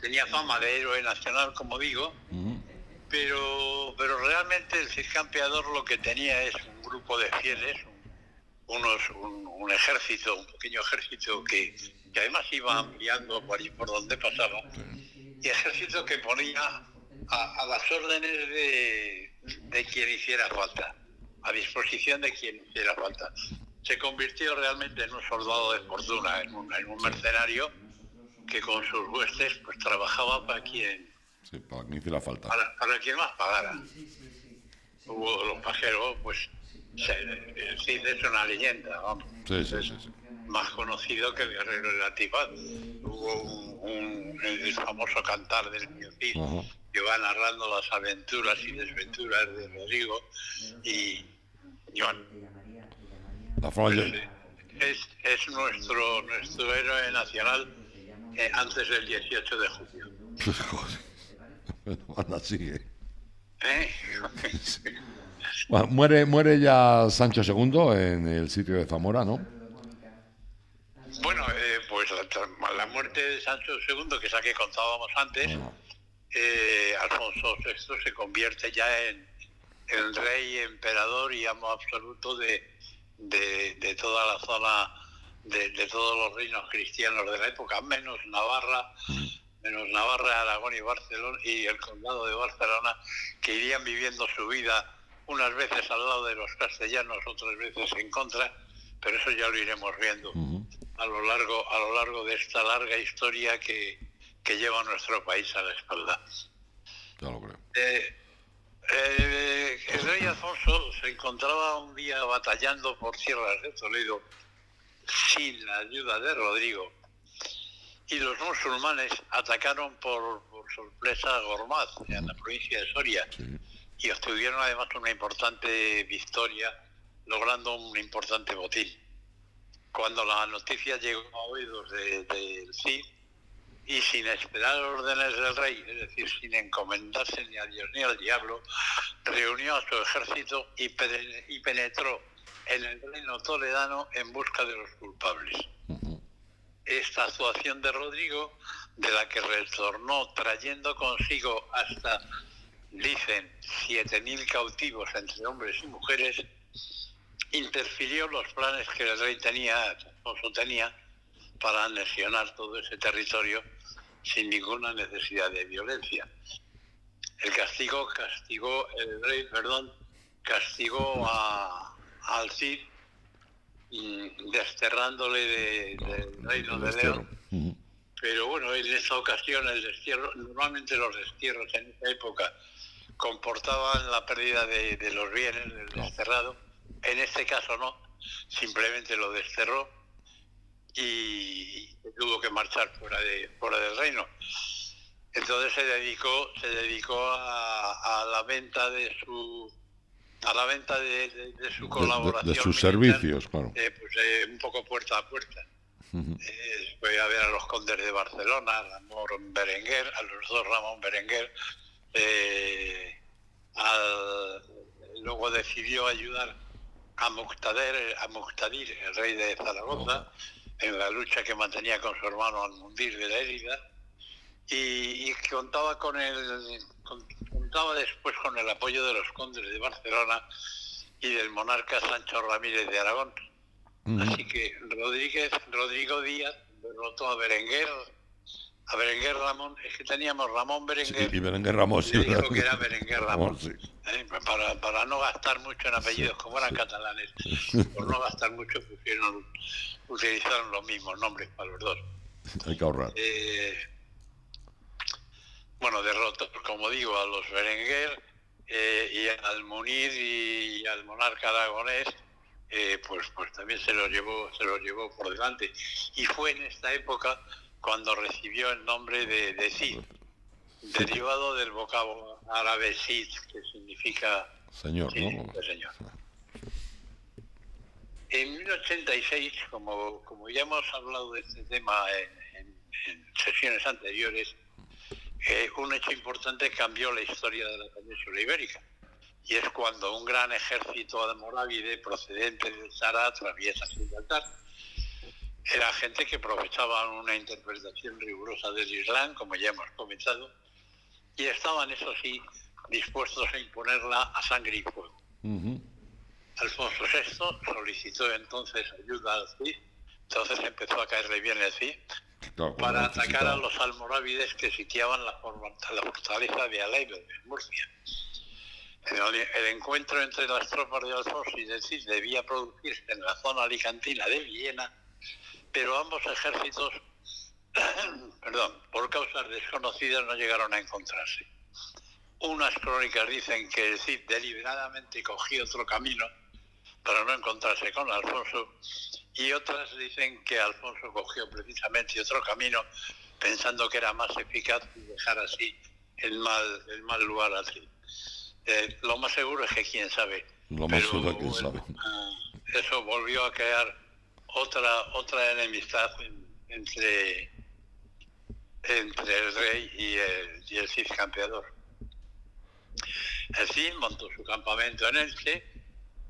tenía fama de héroe nacional, como digo. Pero realmente el Cid Campeador lo que tenía es un grupo de fieles, un ejército, un pequeño ejército que además iba ampliando por ahí por donde pasaba, y ejército que ponía a las órdenes de quien hiciera falta, a disposición de quien hiciera falta. Se convirtió realmente en un soldado de fortuna, en un mercenario que con sus huestes pues trabajaba para quien... Sí, para quien hiciera falta. Para quien más pagara. Hubo los pajeros, pues el Cid es una leyenda, vamos. Sí. Más conocido que el guerrero de la Tipaz. Hubo el famoso cantar del tío Cid, que va narrando las aventuras y desventuras de Rodrigo y bueno. La forma es nuestro héroe nacional antes del 18 de julio. Bueno, anda, sigue. ¿Eh? Bueno, muere ya Sancho II en el sitio de Zamora, ¿no? Bueno, pues la muerte de Sancho II, que es la que contábamos antes, Alfonso VI se convierte ya en el rey, emperador y amo absoluto de toda la zona, de todos los reinos cristianos de la época, menos Navarra, Aragón y Barcelona y el condado de Barcelona, que irían viviendo su vida unas veces al lado de los castellanos, otras veces en contra, pero eso ya lo iremos viendo a lo largo de esta larga historia que lleva nuestro país a la espalda. Ya lo creo. El rey Alfonso se encontraba un día batallando por tierras de Toledo sin la ayuda de Rodrigo, y los musulmanes atacaron por sorpresa a Gormaz, en la provincia de Soria, y obtuvieron además una importante victoria, logrando un importante botín. Cuando la noticia llegó a oídos del Cid, y sin esperar órdenes del rey, es decir, sin encomendarse ni a Dios ni al diablo, reunió a su ejército y penetró en el reino toledano en busca de los culpables. Esta actuación de Rodrigo, de la que retornó trayendo consigo hasta, dicen, 7.000 cautivos entre hombres y mujeres, interfirió los planes que el rey Alfonso tenía, para anexionar todo ese territorio sin ninguna necesidad de violencia. El rey castigó al Cid, desterrándole del reino de León. Pero bueno, en esta ocasión el destierro, normalmente los destierros en esa época comportaban la pérdida de los bienes del desterrado. En este caso no, simplemente lo desterró y tuvo que marchar fuera del reino. Entonces se dedicó a la venta de su colaboración, de sus servicios, claro. Un poco puerta a puerta. Fue a ver a los condes de Barcelona, a los dos Ramón Berenguer, luego decidió ayudar a Muqtadir, el rey de Zaragoza, en la lucha que mantenía con su hermano Almundir de Lérida, y contaba después con el apoyo de los condes de Barcelona y del monarca Sancho Ramírez de Aragón. Así que Rodrigo Díaz derrotó a Berenguer Ramón, es que teníamos Ramón Berenguer, y Berenguer Ramón, y dijo que era Berenguer Ramón, sí. Para no gastar mucho en apellidos, como eran catalanes, por no gastar mucho utilizaron los mismos nombres para los dos. Hay que ahorrar. Derrotó, como digo, a los Berenguer y al Munir y al monarca aragonés, pues también se los llevó por delante. Y fue en esta época cuando recibió el nombre de Cid, derivado del vocablo árabe Cid, que significa señor, ¿no? Señor. En 1086, como ya hemos hablado de este tema en sesiones anteriores, un hecho importante cambió la historia de la península ibérica, y es cuando un gran ejército almorávide procedente del Sahara atraviesa Gibraltar. Era gente que aprovechaba una interpretación rigurosa del Islam, como ya hemos comentado, y estaban, eso sí, dispuestos a imponerla a sangre y fuego. Alfonso VI solicitó entonces ayuda al Cid, entonces empezó a caerle bien el Cid, para atacar a los almorávides que sitiaban la fortaleza de Alaibe, en Murcia. El encuentro entre las tropas de Alfonso y del Cid debía producirse en la zona alicantina de Villena, pero ambos ejércitos, por causas desconocidas, no llegaron a encontrarse. Unas crónicas dicen que el Cid deliberadamente cogió otro camino para no encontrarse con Alfonso, y otras dicen que Alfonso cogió precisamente otro camino pensando que era más eficaz y dejar así el mal lugar al Cid. Lo más seguro es que quién sabe. Eso volvió a crear otra enemistad entre el rey y el Cid campeador. El Cid montó su campamento en Elche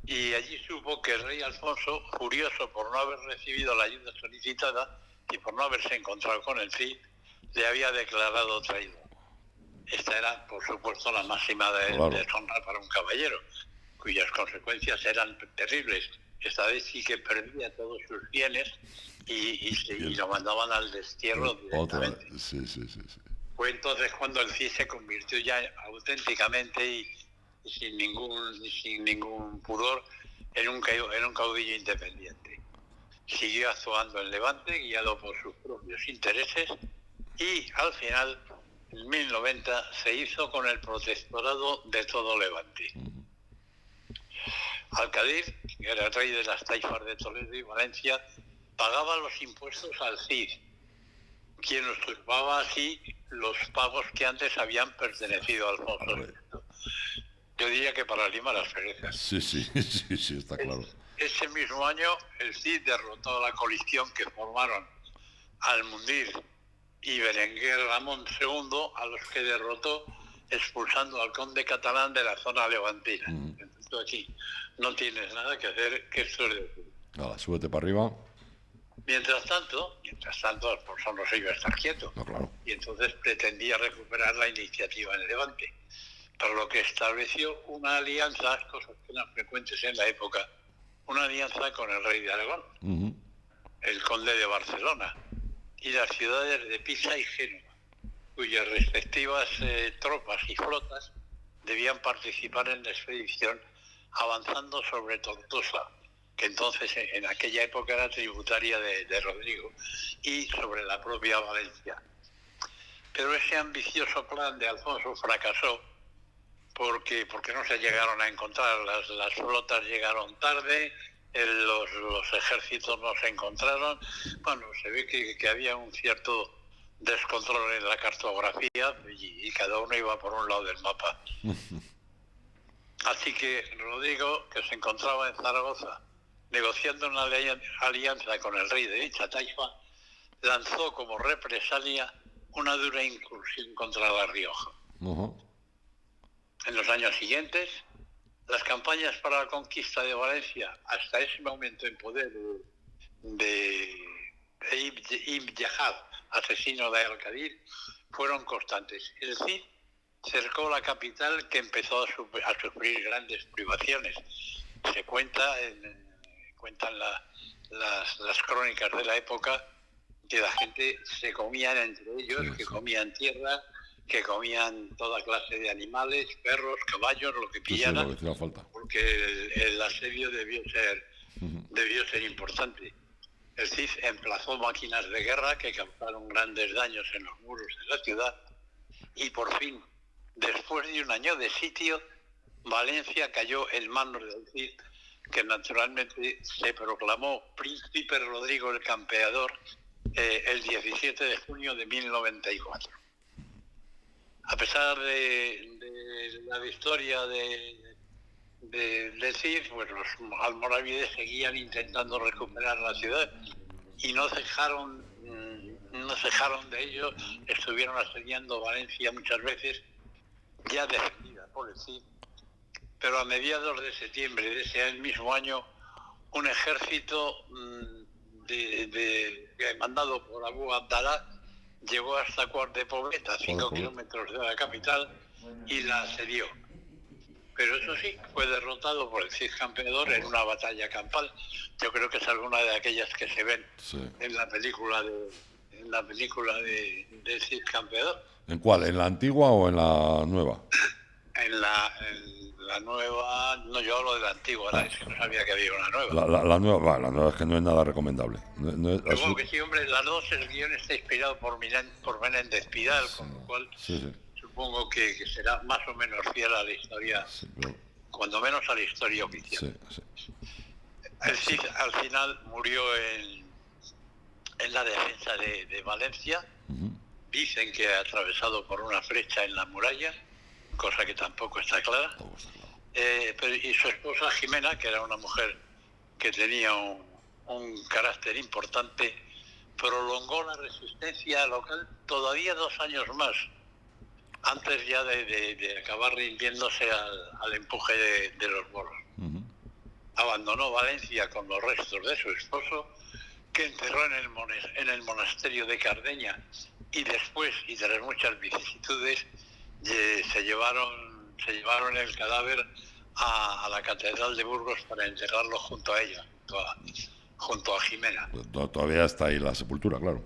y allí supo que el rey Alfonso, furioso por no haber recibido la ayuda solicitada y por no haberse encontrado con el Cid, le había declarado traidor. Esta era, por supuesto, la máxima de deshonra para un caballero, cuyas consecuencias eran terribles. Esta vez sí que perdía todos sus bienes y lo mandaban al destierro directamente. Sí. Fue entonces cuando el Cid se convirtió ya auténticamente y sin ningún pudor en un caudillo independiente. Siguió actuando en Levante, guiado por sus propios intereses, y al final, en 1090, se hizo con el protectorado de todo Levante. Alcadir, que era el rey de las taifas de Toledo y Valencia, pagaba los impuestos al Cid, quien usurpaba así los pagos que antes habían pertenecido a Alfonso VI. Yo diría que para limar las perezas. Sí, está claro. Ese mismo año el Cid derrotó a la coalición que formaron Almundir y Berenguer Ramón II, a los que derrotó expulsando al conde catalán de la zona levantina. Entonces aquí no tienes nada que hacer, que esto es de... Nada, súbete para arriba. Mientras tanto, Alfonso no se iba a estar quieto. No, claro. Y entonces pretendía recuperar la iniciativa en Levante, por lo que estableció una alianza, cosas que eran frecuentes en la época, una alianza con el rey de Aragón, el conde de Barcelona, y las ciudades de Pisa y Génova, cuyas respectivas tropas y flotas debían participar en la expedición, avanzando sobre Tortosa, que entonces en aquella época era tributaria de Rodrigo, y sobre la propia Valencia. Pero ese ambicioso plan de Alfonso fracasó porque no se llegaron a encontrar, las flotas llegaron tarde, los ejércitos no se encontraron. Bueno, se ve que había un cierto descontrol en la cartografía y cada uno iba por un lado del mapa. Así que Rodrigo, que se encontraba en Zaragoza negociando una alianza con el rey de dicha taifa, lanzó como represalia una dura incursión contra La Rioja. En los años siguientes, las campañas para la conquista de Valencia, hasta ese momento en poder de Ibn Yahad, asesino de Alcadir, fueron constantes. El Cid cercó la capital, que empezó a sufrir grandes privaciones. Se cuentan las crónicas de la época que la gente se comían entre ellos, que comían tierra, que comían toda clase de animales, perros, caballos, lo que pillaran, porque el asedio debió ser importante. El Cid emplazó máquinas de guerra que causaron grandes daños en los muros de la ciudad, y por fin, después de un año de sitio, Valencia cayó en manos del Cid, que naturalmente se proclamó príncipe Rodrigo el Campeador el 17 de junio de 1094. A pesar de la victoria de Cid, pues los almorávides seguían intentando recuperar la ciudad y no cejaron de ello. Estuvieron asediando Valencia muchas veces, ya defendida por el Cid, pero a mediados de septiembre de ese mismo año, un ejército mandado por Abu Abdalá llegó hasta Quart de Poblet, a 5 kilómetros de la capital, y la asedió. Pero eso sí, fue derrotado por el Cid Campeador en una batalla campal. Yo creo que es alguna de aquellas que se ven en la película de Cid Campeador. ¿En cuál? ¿En la antigua o en la nueva? En la nueva, no, yo hablo de la antigua, es que no sabía que había una nueva. La nueva es que no es nada recomendable. Supongo que sí, hombre, las dos, el guión está inspirado por Menéndez Pidal, con lo cual supongo que será más o menos fiel a la historia, cuando menos a la historia oficial. El Cid al final murió en la defensa de Valencia. Dicen que ha atravesado por una flecha en la muralla, cosa que tampoco está clara. Y su esposa Jimena, que era una mujer que tenía un carácter importante, prolongó la resistencia local todavía 2 años más, antes ya de acabar rindiéndose al empuje de los moros. Abandonó Valencia con los restos de su esposo, que enterró en el monasterio de Cardeña, y después, y tras muchas vicisitudes, se llevaron el cadáver a la catedral de Burgos para enterrarlo junto a ella, junto a Jimena. Todavía está ahí la sepultura, claro.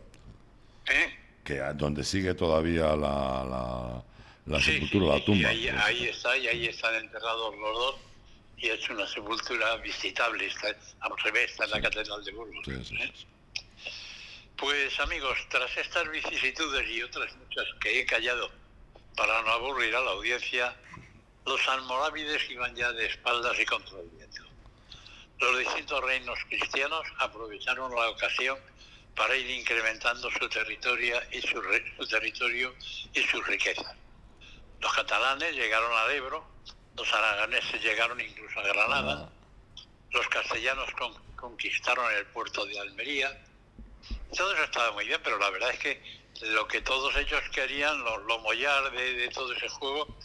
Que donde sigue todavía la sepultura, la tumba. Ahí están enterrados los dos, y es una sepultura visitable, está en la catedral de Burgos. Sí. Pues amigos, tras estas vicisitudes y otras muchas que he callado para no aburrir a la audiencia, los almorávides iban ya de espaldas y contra el viento. Los distintos reinos cristianos aprovecharon la ocasión para ir incrementando su territorio y sus riquezas. Los catalanes llegaron al Ebro, los araganeses llegaron incluso a Granada, los castellanos conquistaron el puerto de Almería. Todo eso estaba muy bien, pero la verdad es que lo que todos ellos querían, lo mollar de todo ese juego,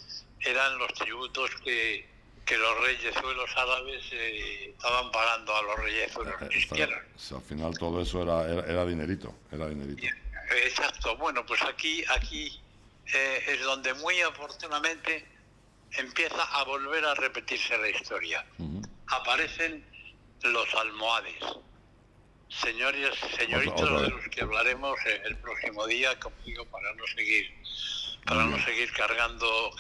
eran los tributos que los reyezuelos árabes estaban pagando a los reyezuelos cristianos. Al final todo eso era dinerito. Exacto. Bueno, pues aquí es donde muy oportunamente empieza a volver a repetirse la historia. Aparecen los almohades. Señoritos de los que hablaremos el próximo día, como digo, para no seguir cargando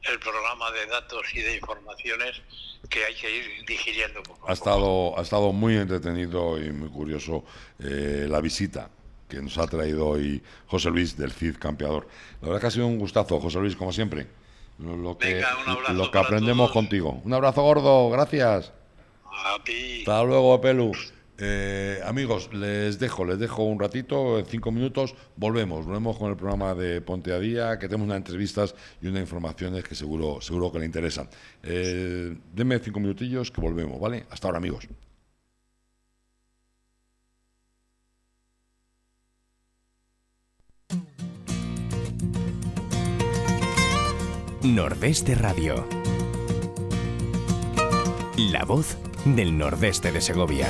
el programa de datos y de informaciones que hay que ir digiriendo poco a poco. Ha estado muy entretenido y muy curioso la visita que nos ha traído hoy José Luis del Cid Campeador. La verdad que ha sido un gustazo, José Luis, como siempre. Lo que aprendemos contigo. Un abrazo gordo, gracias. A ti. Hasta luego, Pelu. Amigos, les dejo un ratito, en 5 minutos volvemos con el programa de Ponte a Día, que tenemos unas entrevistas y unas informaciones que seguro que le interesan. Denme 5 minutillos que volvemos, ¿vale? Hasta ahora, amigos. Nordeste Radio. La voz del Nordeste de Segovia.